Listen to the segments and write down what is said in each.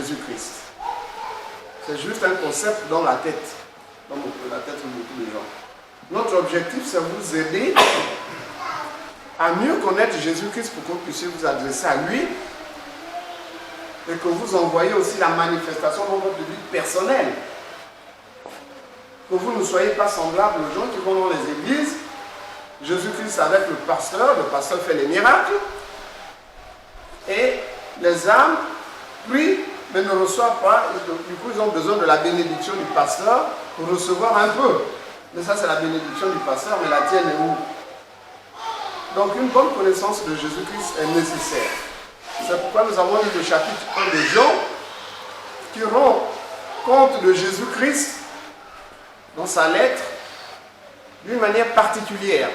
Jésus-Christ. C'est juste un concept dans la tête, dans la tête de beaucoup de gens. Notre objectif, c'est vous aider à mieux connaître Jésus-Christ pour que vous puissiez vous adresser à lui et que vous envoyez aussi la manifestation dans votre vie personnelle. Que vous ne soyez pas semblables aux gens qui vont dans les églises. Jésus-Christ avec le pasteur fait les miracles et les âmes, lui, mais ne reçoivent pas. Du coup, ils ont besoin de la bénédiction du pasteur pour recevoir un peu. Mais ça, c'est la bénédiction du pasteur, mais la tienne est où? Donc, une bonne connaissance de Jésus-Christ est nécessaire. C'est pourquoi nous avons lu le chapitre 1 de Jean, qui rend compte de Jésus-Christ dans sa lettre d'une manière particulière.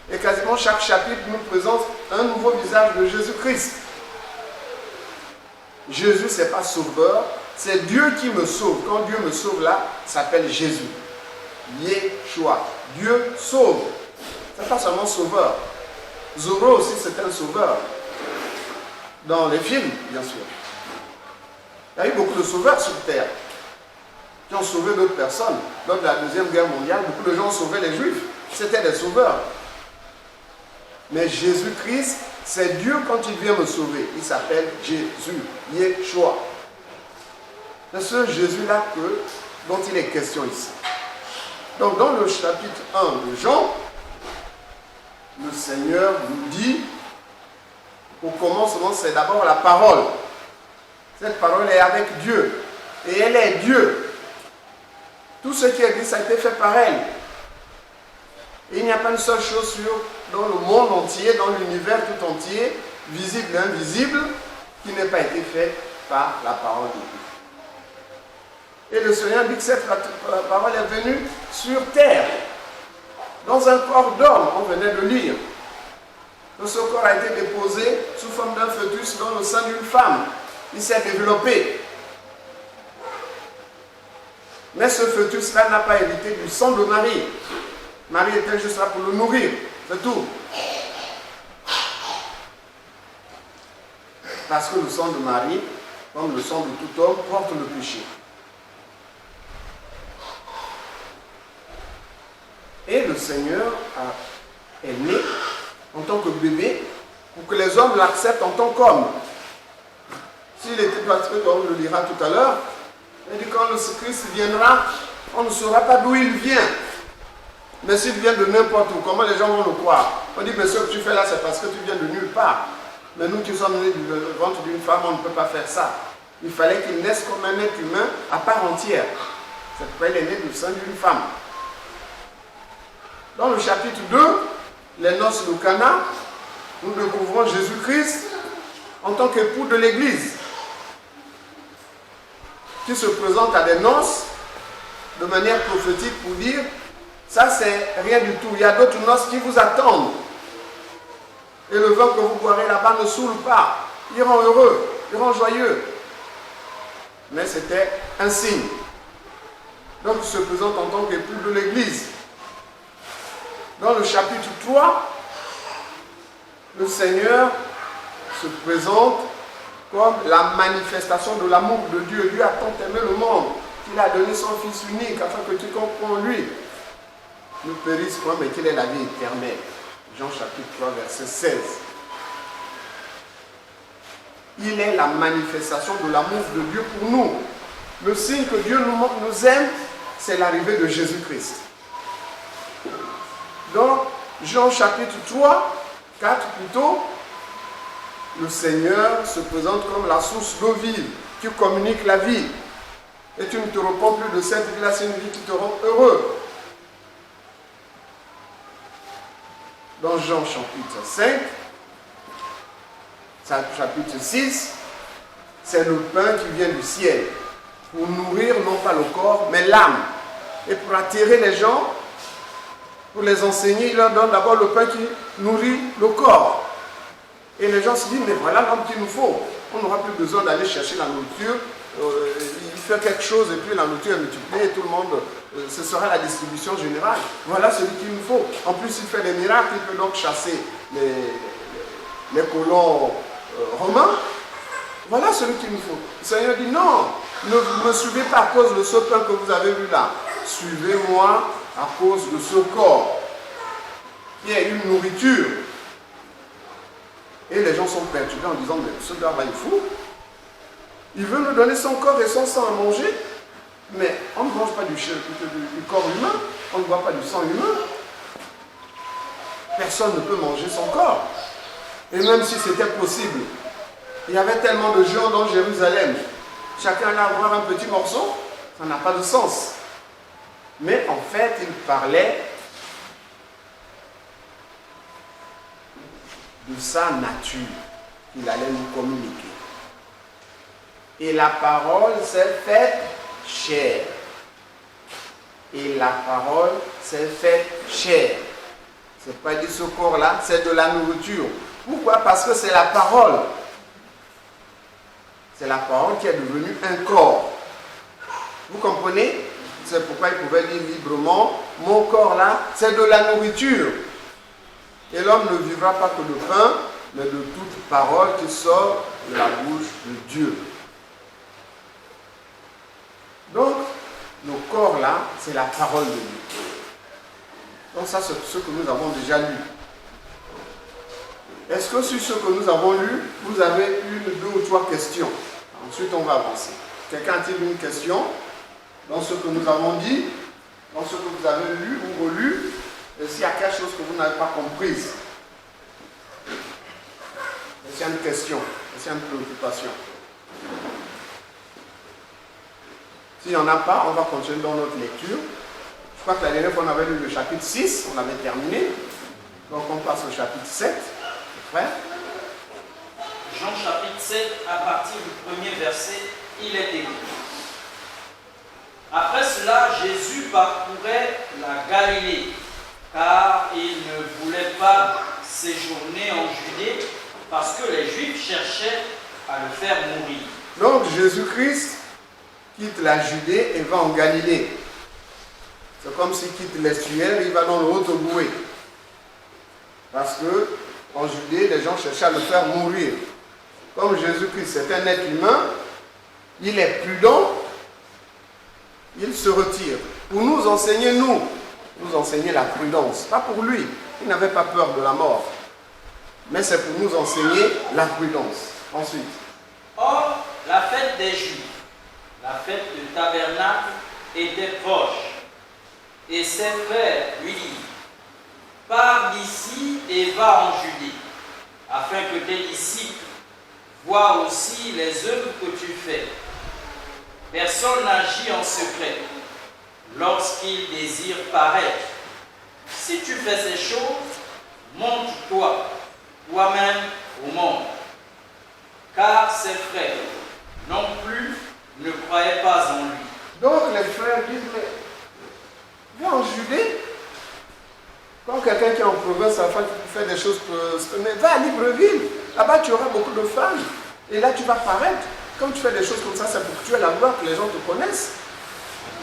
Et quasiment chaque chapitre nous présente un nouveau visage de Jésus-Christ. Jésus, ce n'est pas sauveur, c'est Dieu qui me sauve. Quand Dieu me sauve là, ça s'appelle Jésus. Yeshua. Dieu sauve. Ce n'est pas seulement sauveur. Zorro aussi, c'est un sauveur. Dans les films, bien sûr. Il y a eu beaucoup de sauveurs sur terre qui ont sauvé d'autres personnes. Lors de la Deuxième Guerre mondiale, beaucoup de gens ont sauvé les Juifs. C'était des sauveurs. Mais Jésus-Christ, c'est Dieu quand il vient me sauver. Il s'appelle Jésus, Yeshua. C'est ce Jésus-là dont il est question ici. Donc dans le chapitre 1 de Jean, le Seigneur nous dit, au commencement, c'est d'abord la parole. Cette parole est avec Dieu. Et elle est Dieu. Tout ce qui est dit, ça a été fait par elle. Et il n'y a pas une seule chose dans le monde entier, dans l'univers tout entier, visible et invisible, qui n'ait pas été fait par la parole de Dieu. Et le Seigneur dit que cette parole est venue sur terre, dans un corps d'homme, on venait de lire. Ce corps a été déposé sous forme d'un fœtus dans le sein d'une femme. Il s'est développé. Mais ce fœtus-là n'a pas hérité du sang de Marie. Marie était juste là pour le nourrir, c'est tout. Parce que le sang de Marie, comme le sang de tout homme, porte le péché. Et le Seigneur est né en tant que bébé pour que les hommes l'acceptent en tant qu'homme. S'il était participé, comme on le lira tout à l'heure, il dit quand le Christ viendra, on ne saura pas d'où il vient. Mais s'il vient de n'importe où, comment les gens vont le croire? On dit, mais ce que tu fais là, c'est parce que tu viens de nulle part. Mais nous qui sommes nés du ventre d'une femme, on ne peut pas faire ça. Il fallait qu'il naisse comme un être humain à part entière. C'est pourquoi il est né du sein d'une femme. Dans le chapitre 2, les noces de Cana, nous découvrons Jésus-Christ en tant qu'époux de l'Église, qui se présente à des noces de manière prophétique pour dire ça c'est rien du tout, il y a d'autres noces qui vous attendent. Et le vin que vous boirez là-bas ne saoule pas. Ils rend heureux, ils rend joyeux. Mais c'était un signe. Donc il se présente en tant qu'époux de l'Église. Dans le chapitre 3, le Seigneur se présente comme la manifestation de l'amour de Dieu. Dieu a tant aimé le monde qu'il a donné son Fils unique afin que tu comprennes lui ne périsse point, mais qu'il ait la vie éternelle. Jean chapitre 3, verset 16. Il est la manifestation de l'amour de Dieu pour nous. Le signe que Dieu nous aime, c'est l'arrivée de Jésus-Christ. Dans Jean chapitre 3, 4 plutôt, le Seigneur se présente comme la source d'eau vive qui communique la vie. Et tu ne te repens plus de cette vie-là, c'est une vie qui te rend heureux. Dans Jean chapitre 5, chapitre 6, c'est le pain qui vient du ciel pour nourrir non pas le corps, mais l'âme. Et pour attirer les gens, pour les enseigner, il leur donne d'abord le pain qui nourrit le corps. Et les gens se disent, mais voilà l'homme qu'il nous faut. On n'aura plus besoin d'aller chercher la nourriture. Il fait quelque chose et puis la nourriture est multipliée et tout le monde, ce sera la distribution générale. Voilà celui qu'il nous faut. En plus, il fait des miracles, il peut donc chasser les colons romains Voilà celui qu'il nous faut. Le Seigneur dit non, ne me suivez pas à cause de ce pain que vous avez vu là. Suivez-moi à cause de ce corps qui est une nourriture. Et les gens sont perturbés en disant, mais ce gars-là, il est fou. Il veut nous donner son corps et son sang à manger. Mais on ne mange pas du corps humain, on ne boit pas du sang humain. Personne ne peut manger son corps. Et même si c'était possible, il y avait tellement de gens dans Jérusalem. Chacun allait avoir un petit morceau, ça n'a pas de sens. Mais en fait, il parlait de sa nature qu'il allait nous communiquer. Et la parole s'est faite chair. Et la parole s'est faite chair. C'est pas dit ce corps-là, c'est de la nourriture. Pourquoi? Parce que c'est la parole. C'est la parole qui est devenue un corps. Vous comprenez? C'est pourquoi il pouvait dire librement, mon corps là, c'est de la nourriture. Et l'homme ne vivra pas que de pain, mais de toute parole qui sort de la bouche de Dieu. Donc, nos corps là, c'est la parole de Dieu. Donc ça, c'est ce que nous avons déjà lu. Est-ce que sur ce que nous avons lu, vous avez une, deux ou trois questions? Ensuite, on va avancer. Quelqu'un a-t-il une question dans ce que nous avons dit, dans ce que vous avez lu ou relu, et s'il y a quelque chose que vous n'avez pas comprise? Est-ce qu'il y a une question? Est-ce qu'il y a une préoccupation? S'il n'y en a pas, on va continuer dans notre lecture. Je crois que la dernière fois, on avait lu le chapitre 6, on avait terminé. Donc, on passe au chapitre 7. Frère? Jean chapitre 7, à partir du premier verset, il est écrit. Après cela, Jésus parcourait la Galilée, car il ne voulait pas séjourner en Judée, parce que les Juifs cherchaient à le faire mourir. Donc, Jésus-Christ quitte la Judée et va en Galilée. C'est comme s'il quitte l'estuaire, il va dans le Haut-Ogooué. Parce que en Judée, les gens cherchaient à le faire mourir. Comme Jésus-Christ est un être humain, il est prudent, il se retire. Pour nous enseigner, nous enseigner la prudence. Pas pour lui, il n'avait pas peur de la mort. Mais c'est pour nous enseigner la prudence. Ensuite. Or, la fête des Juifs, la fête du tabernacle, était proche. Et ses frères lui disent, pars d'ici et va en Judée, afin que tes disciples voient aussi les œuvres que tu fais. Personne n'agit en secret lorsqu'il désire paraître. Si tu fais ces choses, montre-toi toi-même au monde. Car ses frères non plus ne croyaient pas en lui. Donc les frères disent, mais viens en Judée. Quand quelqu'un qui est en province, afin qui fait des choses, mais va à Libreville. Là-bas, tu auras beaucoup de femmes. Et là, tu vas paraître. Quand tu fais des choses comme ça, c'est pour que tu aies la gloire, que les gens te connaissent.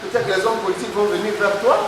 Peut-être que les hommes politiques vont venir vers toi.